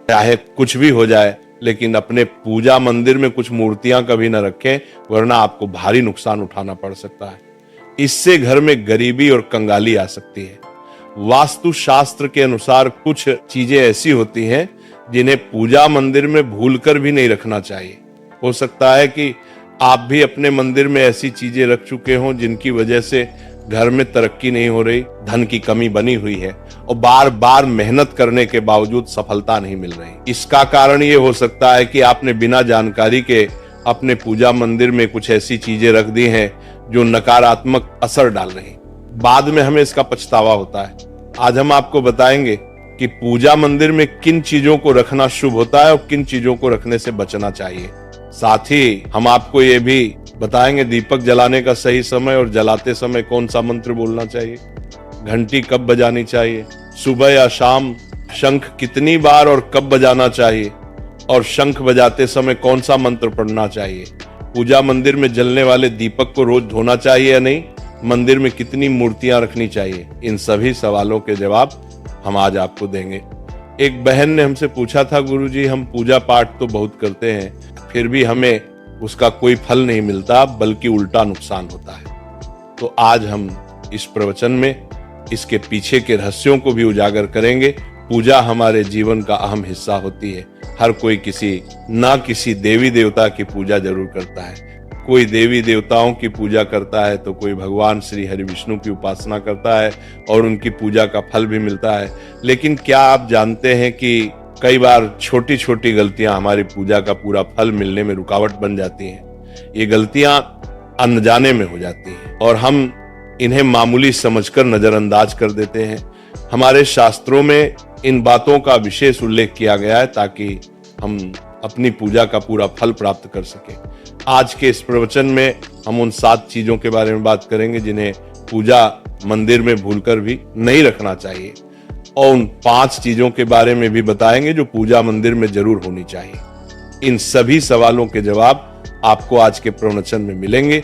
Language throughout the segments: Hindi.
चाहे कुछ भी हो जाए, लेकिन अपने पूजा मंदिर में कुछ मूर्तियां कभी न रखें, वरना आपको भारी नुकसान उठाना पड़ सकता है। इससे घर में गरीबी और कंगाली आ सकती है। वास्तु शास्त्र के अनुसार कुछ चीजें ऐसी होती हैं जिन्हें पूजा मंदिर में भूलकर भी नहीं रखना चाहिए। हो सकता है कि आप भी अपने मंदिर में ऐसी चीजें रख चुके हों जिनकी वजह से घर में तरक्की नहीं हो रही, धन की कमी बनी हुई है और बार बार मेहनत करने के बावजूद सफलता नहीं मिल रही। इसका कारण ये हो सकता है कि आपने बिना जानकारी के अपने पूजा मंदिर में कुछ ऐसी चीजें रख दी हैं जो नकारात्मक असर डाल रही। बाद में हमें इसका पछतावा होता है। आज हम आपको बताएंगे कि पूजा मंदिर में किन चीजों को रखना शुभ होता है और किन चीजों को रखने से बचना चाहिए। साथ ही हम आपको ये भी बताएंगे दीपक जलाने का सही समय और जलाते समय कौन सा मंत्र बोलना चाहिए, घंटी कब बजानी चाहिए, सुबह या शाम शंख कितनी बार और कब बजाना चाहिए, और शंख बजाते समय कौन सा मंत्र पढ़ना चाहिए, पूजा मंदिर में जलने वाले दीपक को रोज धोना चाहिए या नहीं, मंदिर में कितनी मूर्तियां रखनी चाहिए। इन सभी सवालों के जवाब हम आज आपको देंगे। एक बहन ने हमसे पूछा था, गुरुजी हम पूजा पाठ तो बहुत करते हैं, फिर भी हमें उसका कोई फल नहीं मिलता, बल्कि उल्टा नुकसान होता है। तो आज हम इस प्रवचन में इसके पीछे के रहस्यों को भी उजागर करेंगे। पूजा हमारे जीवन का अहम हिस्सा होती है। हर कोई किसी देवी देवता की पूजा जरूर करता है। कोई देवी देवताओं की पूजा करता है तो कोई भगवान श्री हरि विष्णु की उपासना करता है और उनकी पूजा का फल भी मिलता है। लेकिन क्या आप जानते हैं कि कई बार छोटी छोटी गलतियां हमारी पूजा का पूरा फल मिलने में रुकावट बन जाती हैं। ये गलतियां अनजाने में हो जाती हैं और हम इन्हें मामूली समझकर नजरअंदाज कर देते हैं। हमारे शास्त्रों में इन बातों का विशेष उल्लेख किया गया है ताकि हम अपनी पूजा का पूरा फल प्राप्त कर सकें। आज के इस प्रवचन में हम उन 7 चीजों के बारे में बात करेंगे जिन्हें पूजा मंदिर में भूलकर भी नहीं रखना चाहिए, और उन 5 चीजों के बारे में भी बताएंगे जो पूजा मंदिर में जरूर होनी चाहिए। इन सभी सवालों के जवाब आपको आज के प्रवचन में मिलेंगे।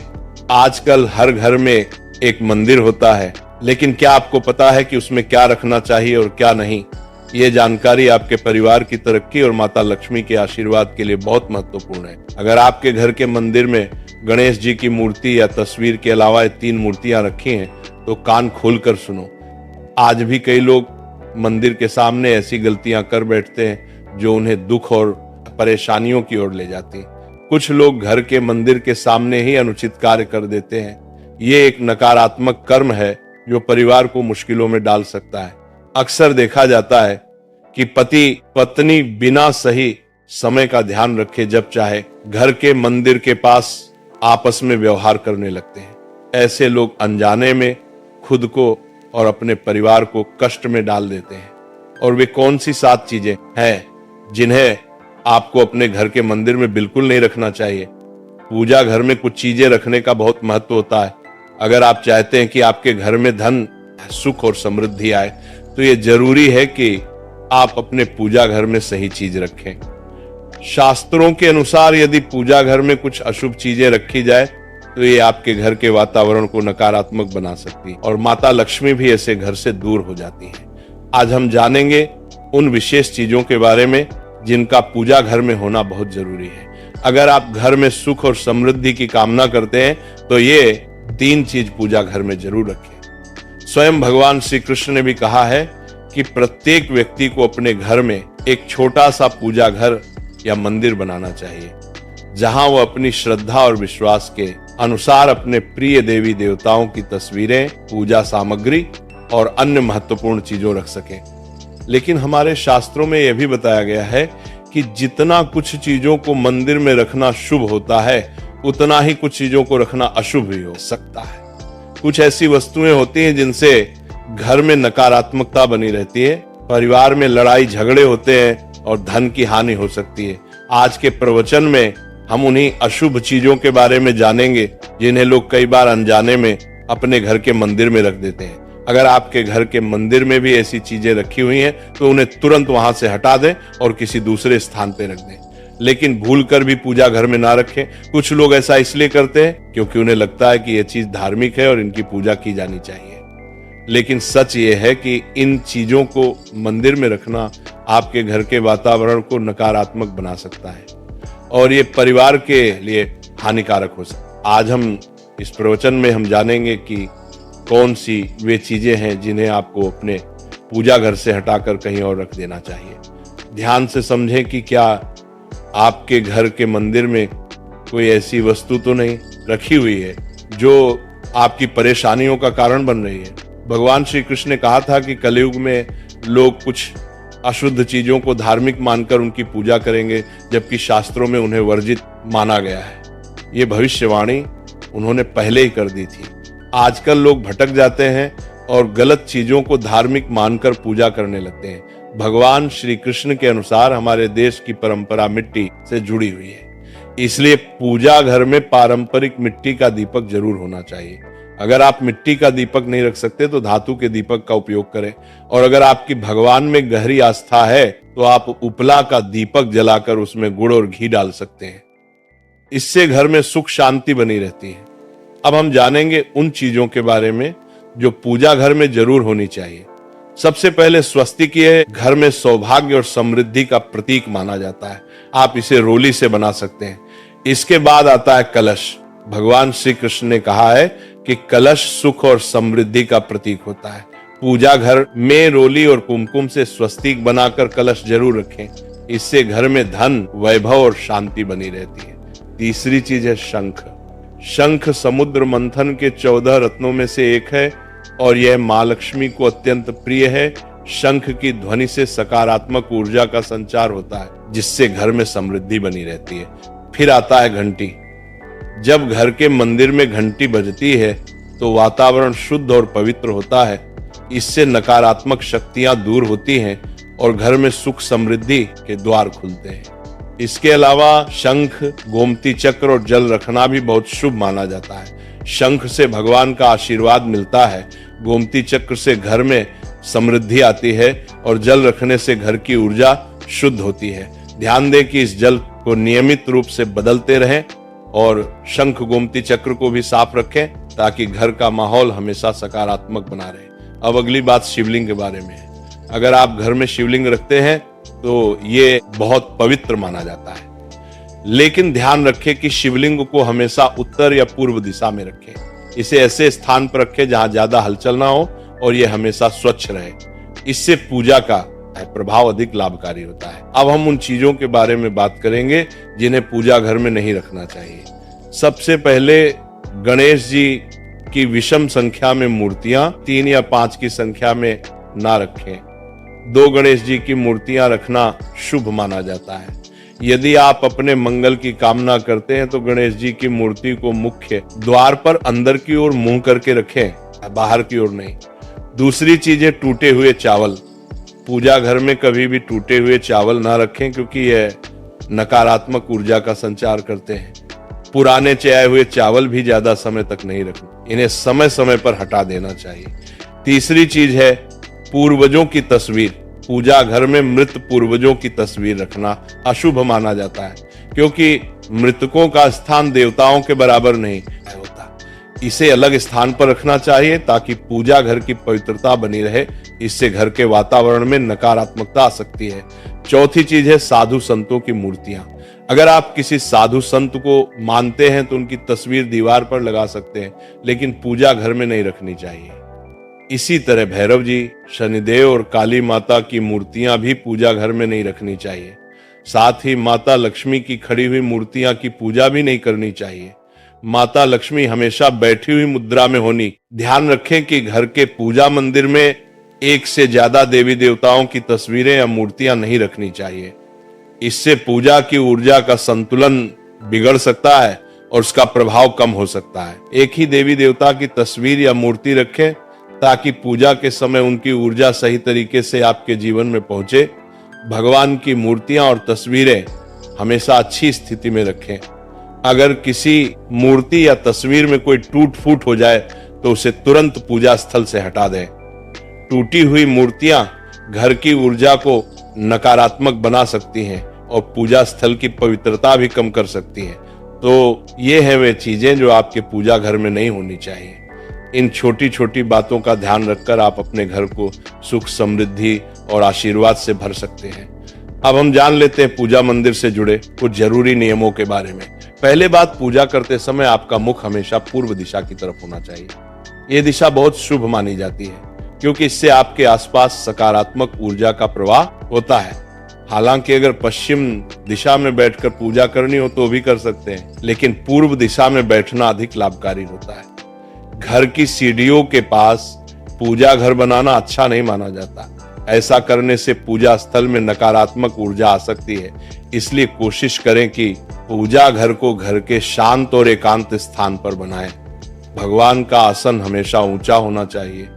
आजकल हर घर में एक मंदिर होता है, लेकिन क्या आपको पता है कि उसमें क्या रखना चाहिए और क्या नहीं? ये जानकारी आपके परिवार की तरक्की और माता लक्ष्मी के आशीर्वाद के लिए बहुत महत्वपूर्ण है। अगर आपके घर के मंदिर में गणेश जी की मूर्ति या तस्वीर के अलावा 3 मूर्तियां रखी हैं, तो कान खोलकर सुनो। आज भी कई लोग मंदिर के सामने ऐसी गलतियां कर बैठते हैं जो उन्हें दुख और परेशानियों की ओर ले जाती हैं। कुछ लोग घर के मंदिर के सामने ही अनुचित कार्य कर देते हैं। ये एक नकारात्मक कर्म है जो परिवार को मुश्किलों में डाल सकता है। अक्सर देखा जाता है कि पति पत्नी बिना सही समय का ध्यान रखे जब चाहे घर के मंदिर के पास आपस में व्यवहार करने लगते हैं। ऐसे लोग अनजाने में खुद को और अपने परिवार को कष्ट में डाल देते हैं। और वे कौन सी 7 चीजें हैं जिन्हें आपको अपने घर के मंदिर में बिल्कुल नहीं रखना चाहिए? पूजा घर में कुछ चीजें रखने का बहुत महत्व होता है। अगर आप चाहते हैं कि आपके घर में धन, सुख और समृद्धि आए, तो ये जरूरी है कि आप अपने पूजा घर में सही चीज रखें। शास्त्रों के अनुसार यदि पूजा घर में कुछ अशुभ चीजें रखी जाए तो ये आपके घर के वातावरण को नकारात्मक बना सकती है और माता लक्ष्मी भी ऐसे घर से दूर हो जाती है। आज हम जानेंगे उन विशेष चीजों के बारे में जिनका पूजा घर में होना बहुत जरूरी है। अगर आप घर में सुख और समृद्धि की कामना करते हैं तो ये 3 चीज पूजा घर में जरूर रखें। स्वयं भगवान श्री कृष्ण ने भी कहा है कि प्रत्येक व्यक्ति को अपने घर में एक छोटा सा पूजा घर या मंदिर बनाना चाहिए, जहां वो अपनी श्रद्धा और विश्वास के अनुसार अपने प्रिय देवी देवताओं की तस्वीरें, पूजा सामग्री और अन्य महत्वपूर्ण चीजों रख सकें। लेकिन हमारे शास्त्रों में यह भी बताया गया है कि जितना कुछ चीजों को मंदिर में रखना शुभ होता है, उतना ही कुछ चीजों को रखना अशुभ भी हो सकता है। कुछ ऐसी वस्तुएं होती हैं जिनसे घर में नकारात्मकता बनी रहती है, परिवार में लड़ाई झगड़े होते हैं और धन की हानि हो सकती है। आज के प्रवचन में हम उन्हीं अशुभ चीजों के बारे में जानेंगे जिन्हें लोग कई बार अनजाने में अपने घर के मंदिर में रख देते हैं। अगर आपके घर के मंदिर में भी ऐसी चीजें रखी हुई हैं तो उन्हें तुरंत वहां से हटा दें और किसी दूसरे स्थान पे रख दें। लेकिन भूलकर भी पूजा घर में ना रखें। कुछ लोग ऐसा इसलिए करते हैं क्योंकि उन्हें लगता है कि यह चीज धार्मिक है और इनकी पूजा की जानी चाहिए। लेकिन सच ये है कि इन चीजों को मंदिर में रखना आपके घर के वातावरण को नकारात्मक बना सकता है और ये परिवार के लिए हानिकारक हो सकता है। आज हम इस प्रवचन में हम जानेंगे कि कौन सी वे चीजें हैं जिन्हें आपको अपने पूजा घर से हटाकर कहीं और रख देना चाहिए। ध्यान से समझें कि क्या आपके घर के मंदिर में कोई ऐसी वस्तु तो नहीं रखी हुई है जो आपकी परेशानियों का कारण बन रही है। भगवान श्री कृष्ण ने कहा था कि कलयुग में लोग कुछ अशुद्ध चीजों को धार्मिक मानकर उनकी पूजा करेंगे, जबकि शास्त्रों में उन्हें वर्जित माना गया है। ये भविष्यवाणी उन्होंने पहले ही कर दी थी। आजकल लोग भटक जाते हैं और गलत चीजों को धार्मिक मानकर पूजा करने लगते हैं। भगवान श्री कृष्ण के अनुसार हमारे देश की परंपरा मिट्टी से जुड़ी हुई है, इसलिए पूजा घर में पारंपरिक मिट्टी का दीपक जरूर होना चाहिए। अगर आप मिट्टी का दीपक नहीं रख सकते तो धातु के दीपक का उपयोग करें, और अगर आपकी भगवान में गहरी आस्था है तो आप उपला का दीपक जलाकर उसमें गुड़ और घी डाल सकते हैं। इससे घर में सुख शांति बनी रहती है। अब हम जानेंगे उन चीजों के बारे में जो पूजा घर में जरूर होनी चाहिए। सबसे पहले स्वस्तिक ये घर में सौभाग्य और समृद्धि का प्रतीक माना जाता है। आप इसे रोली से बना सकते हैं। इसके बाद आता है कलश। भगवान श्री कृष्ण ने कहा है कि कलश सुख और समृद्धि का प्रतीक होता है। पूजा घर में रोली और कुमकुम से स्वस्तिक बनाकर कलश जरूर रखें। इससे घर में धन, वैभव और शांति बनी रहती है। तीसरी चीज है शंख। शंख समुद्र मंथन के 14 रत्नों में से एक है और यह मां लक्ष्मी को अत्यंत प्रिय है। शंख की ध्वनि से सकारात्मक ऊर्जा का संचार होता है, जिससे घर में समृद्धि बनी रहती है। फिर आता है घंटी। जब घर के मंदिर में घंटी बजती है तो वातावरण शुद्ध और पवित्र होता है। इससे नकारात्मक शक्तियां दूर होती हैं और घर में सुख समृद्धि के द्वार खुलते हैं। इसके अलावा शंख, गोमती चक्र और जल रखना भी बहुत शुभ माना जाता है। शंख से भगवान का आशीर्वाद मिलता है, गोमती चक्र से घर में समृद्धि आती है और जल रखने से घर की ऊर्जा शुद्ध होती है। ध्यान दें कि इस जल को नियमित रूप से बदलते रहें और शंख गोमती चक्र को भी साफ रखें ताकि घर का माहौल हमेशा सकारात्मक बना रहे। अब अगली बात शिवलिंग के बारे में है। अगर आप घर में शिवलिंग रखते हैं तो ये बहुत पवित्र माना जाता है, लेकिन ध्यान रखें कि शिवलिंग को हमेशा उत्तर या पूर्व दिशा में रखें। इसे ऐसे स्थान पर रखें जहां ज्यादा हलचल ना हो और यह हमेशा स्वच्छ रहे। इससे पूजा का प्रभाव अधिक लाभकारी होता है। अब हम उन चीजों के बारे में बात करेंगे जिन्हें पूजा घर में नहीं रखना चाहिए। सबसे पहले गणेश जी की विषम संख्या में मूर्तियां 3 या 5 की संख्या में ना रखें। 2 गणेश जी की मूर्तियां रखना शुभ माना जाता है। यदि आप अपने मंगल की कामना करते हैं तो गणेश जी की मूर्ति को मुख्य द्वार पर अंदर की ओर मुंह करके रखें, बाहर की ओर नहीं। दूसरी चीज है टूटे हुए चावल। पूजा घर में कभी भी टूटे हुए चावल ना रखें क्योंकि यह नकारात्मक ऊर्जा का संचार करते हैं। पुराने चयाए हुए चावल भी ज्यादा समय तक नहीं रखना, इन्हें समय समय पर हटा देना चाहिए। तीसरी चीज है पूर्वजों की तस्वीर। पूजा घर में मृत पूर्वजों की तस्वीर रखना अशुभ माना जाता है क्योंकि मृतकों का स्थान देवताओं के बराबर नहीं होता। इसे अलग स्थान पर रखना चाहिए ताकि पूजा घर की पवित्रता बनी रहे। इससे घर के वातावरण में नकारात्मकता आ सकती है। चौथी चीज है साधु संतों की मूर्तियां। अगर आप किसी साधु संत को मानते हैं तो उनकी तस्वीर दीवार पर लगा सकते हैं, लेकिन पूजा घर में नहीं रखनी चाहिए। इसी तरह भैरव जी, शनिदेव और काली माता की मूर्तियां भी पूजा घर में नहीं रखनी चाहिए। साथ ही माता लक्ष्मी की खड़ी हुई मूर्तियां की पूजा भी नहीं करनी चाहिए। माता लक्ष्मी हमेशा बैठी हुई मुद्रा में होनी। ध्यान रखें कि घर के पूजा मंदिर में एक से ज्यादा देवी देवताओं की तस्वीरें या मूर्तियां नहीं रखनी चाहिए। इससे पूजा की ऊर्जा का संतुलन बिगड़ सकता है और उसका प्रभाव कम हो सकता है। एक ही देवी देवता की तस्वीर या मूर्ति रखें ताकि पूजा के समय उनकी ऊर्जा सही तरीके से आपके जीवन में पहुंचे। भगवान की मूर्तियां और तस्वीरें हमेशा अच्छी स्थिति में रखें। अगर किसी मूर्ति या तस्वीर में कोई टूट फूट हो जाए तो उसे तुरंत पूजा स्थल से हटा दें। टूटी हुई मूर्तियां घर की ऊर्जा को नकारात्मक बना सकती हैं और पूजा स्थल की पवित्रता भी कम कर सकती हैं। तो ये हैं वे चीजें जो आपके पूजा घर में नहीं होनी चाहिए। इन छोटी छोटी बातों का ध्यान रखकर आप अपने घर को सुख, समृद्धि और आशीर्वाद से भर सकते हैं। अब हम जान लेते हैं पूजा मंदिर से जुड़े कुछ जरूरी नियमों के बारे में। पहले बात, पूजा करते समय आपका मुख हमेशा पूर्व दिशा की तरफ होना चाहिए। यह दिशा बहुत शुभ मानी जाती है क्योंकि इससे आपके आसपास सकारात्मक ऊर्जा का प्रवाह होता है। हालांकि अगर पश्चिम दिशा में बैठकर पूजा करनी हो तो भी कर सकते हैं, लेकिन पूर्व दिशा में बैठना अधिक लाभकारी होता है। घर की सीढ़ियों के पास पूजा घर बनाना अच्छा नहीं माना जाता। ऐसा करने से पूजा स्थल में नकारात्मक ऊर्जा आ सकती है। इसलिए कोशिश करें कि पूजा घर को घर के शांत और एकांत स्थान पर बनाएं। भगवान का आसन हमेशा ऊंचा होना चाहिए,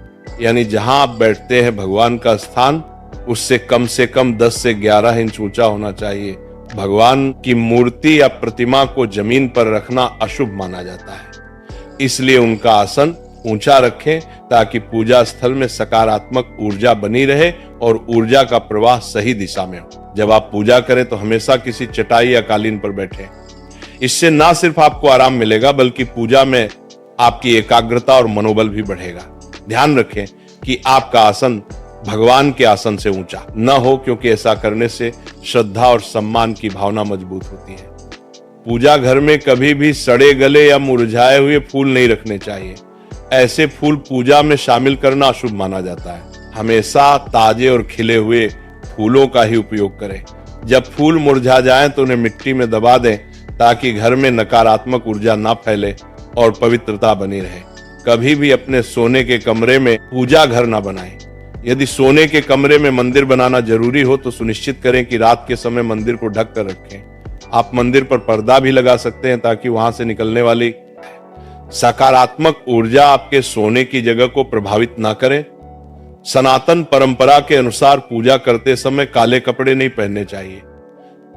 यानी जहां आप बैठते हैं भगवान का स्थान उससे कम 10 से 11 इंच ऊंचा होना चाहिए। भगवान की मूर्ति या प्रतिमा को जमीन पर रखना अशुभ माना जाता है, इसलिए उनका आसन ऊंचा रखें ताकि पूजा स्थल में सकारात्मक ऊर्जा बनी रहे और ऊर्जा का प्रवाह सही दिशा में हो। जब आप पूजा करें तो हमेशा किसी चटाई या कालीन पर बैठें। इससे ना सिर्फ आपको आराम मिलेगा बल्कि पूजा में आपकी एकाग्रता और मनोबल भी बढ़ेगा। ध्यान रखें कि आपका आसन भगवान के आसन से ऊंचा न हो, क्योंकि ऐसा करने से श्रद्धा और सम्मान की भावना मजबूत होती है। पूजा घर में कभी भी सड़े गले या मुरझाए हुए फूल नहीं रखने चाहिए। ऐसे फूल पूजा में शामिल करना अशुभ माना जाता है। हमेशा ताजे और खिले हुए फूलों का ही उपयोग करें। जब फूल मुरझा जाएं तो उन्हें मिट्टी में दबा दें ताकि घर में नकारात्मक ऊर्जा ना फैले और पवित्रता बनी रहे। कभी भी अपने सोने के कमरे में पूजा घर ना बनाएं। यदि सोने के कमरे में मंदिर बनाना जरूरी हो तो सुनिश्चित करें कि रात के समय मंदिर को ढक कर रखें। आप मंदिर पर पर्दा भी लगा सकते हैं ताकि वहां से निकलने वाली सकारात्मक ऊर्जा आपके सोने की जगह को प्रभावित ना करे। सनातन परंपरा के अनुसार पूजा करते समय काले कपड़े नहीं पहनने चाहिए।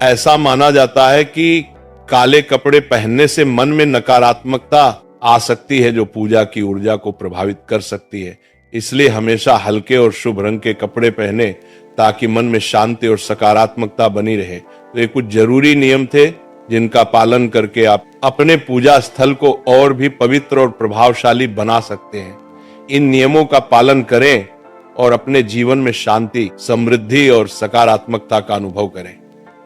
ऐसा माना जाता है कि काले कपड़े पहनने से मन में नकारात्मकता आ सकती है जो पूजा की ऊर्जा को प्रभावित कर सकती है। इसलिए हमेशा हल्के और शुभ रंग के कपड़े पहने ताकि मन में शांति और सकारात्मकता बनी रहे। तो ये कुछ जरूरी नियम थे जिनका पालन करके आप अपने पूजा स्थल को और भी पवित्र और प्रभावशाली बना सकते हैं। इन नियमों का पालन करें और अपने जीवन में शांति, समृद्धि और सकारात्मकता का अनुभव करें।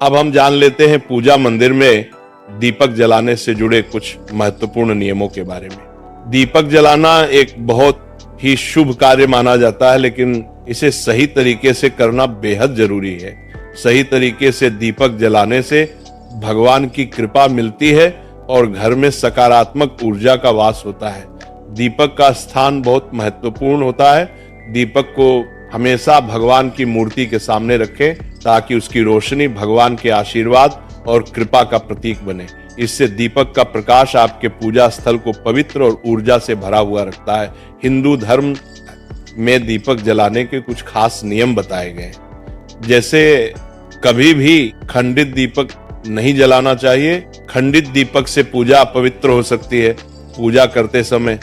अब हम जान लेते हैं पूजा मंदिर में दीपक जलाने से जुड़े कुछ महत्वपूर्ण नियमों के बारे में। दीपक जलाना एक बहुत ही शुभ कार्य माना जाता है, लेकिन इसे सही तरीके से करना बेहद जरूरी है। सही तरीके से दीपक जलाने से भगवान की कृपा मिलती है और घर में सकारात्मक ऊर्जा का वास होता है। दीपक का स्थान बहुत महत्वपूर्ण होता है। दीपक को हमेशा भगवान की मूर्ति के सामने रखें ताकि उसकी रोशनी भगवान के आशीर्वाद और कृपा का प्रतीक बने। इससे दीपक का प्रकाश आपके पूजा स्थल को पवित्र और ऊर्जा से भरा हुआ रखता है। हिंदू धर्म में दीपक जलाने के कुछ खास नियम बताए गए, जैसे कभी भी खंडित दीपक नहीं जलाना चाहिए। खंडित दीपक से पूजा अपवित्र हो सकती है। पूजा करते समय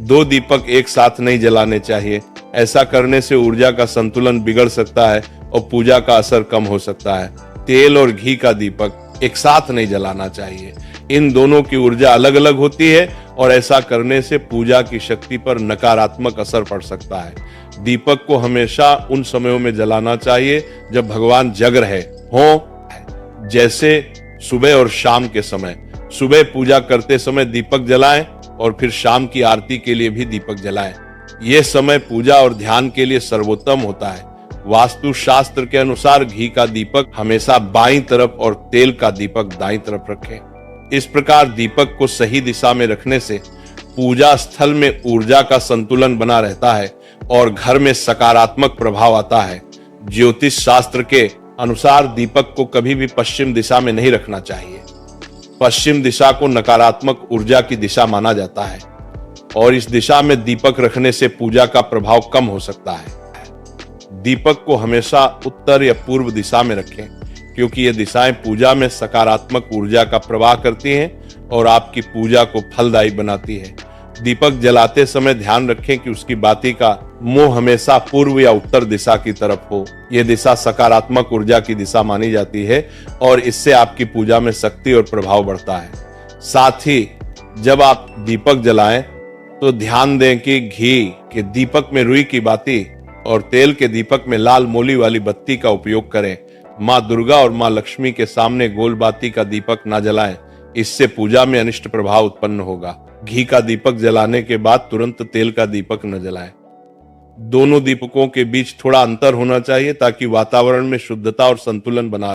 2 दीपक एक साथ नहीं जलाने चाहिए। ऐसा करने से ऊर्जा का संतुलन बिगड़ सकता है और पूजा का असर कम हो सकता है। तेल और घी का दीपक एक साथ नहीं जलाना चाहिए। इन दोनों की ऊर्जा अलग अलग होती है और ऐसा करने से पूजा की शक्ति पर नकारात्मक असर पड़ सकता है। दीपक को हमेशा उन समयों में जलाना चाहिए जब भगवान जग रहे हों, जैसे सुबह और शाम के समय। सुबह पूजा करते समय दीपक जलाएं और फिर शाम की आरती के लिए भी दीपक जलाएं। यह समय पूजा और ध्यान के लिए सर्वोत्तम होता है। वास्तु शास्त्र के अनुसार घी का दीपक हमेशा बाईं तरफ और तेल का दीपक दाईं तरफ रखें। इस प्रकार दीपक को सही दिशा में रखने से पूजा स्थल में ऊर्जा का संतुलन बना रहता है और घर में सकारात्मक प्रभाव आता है। ज्योतिष शास्त्र के अनुसार दीपक को कभी भी पश्चिम दिशा में नहीं रखना चाहिए। पश्चिम दिशा को नकारात्मक ऊर्जा की दिशा माना जाता है और इस दिशा में दीपक रखने से पूजा का प्रभाव कम हो सकता है। दीपक को हमेशा उत्तर या पूर्व दिशा में रखें, क्योंकि ये दिशाएं पूजा में सकारात्मक ऊर्जा का प्रवाह करती हैं और आपकी पूजा को फलदायी बनाती है। दीपक जलाते समय ध्यान रखें कि उसकी बाती का मुंह हमेशा पूर्व या उत्तर दिशा की तरफ हो। यह दिशा सकारात्मक ऊर्जा की दिशा मानी जाती है और इससे आपकी पूजा में शक्ति और प्रभाव बढ़ता है। साथ ही जब आप दीपक जलाएं तो ध्यान दें कि घी के दीपक में रुई की बाती और तेल के दीपक में लाल मोली वाली बत्ती का उपयोग करें। माँ दुर्गा और माँ लक्ष्मी के सामने गोल बाती का दीपक न जलाएं, इससे पूजा में अनिष्ट प्रभाव उत्पन्न होगा। घी का दीपक जलाने के बाद तुरंत तेल का दीपक न जलाएं। दोनों दीपकों के बीच थोड़ा अंतर होना चाहिए ताकि वातावरण में शुद्धता और संतुलन बना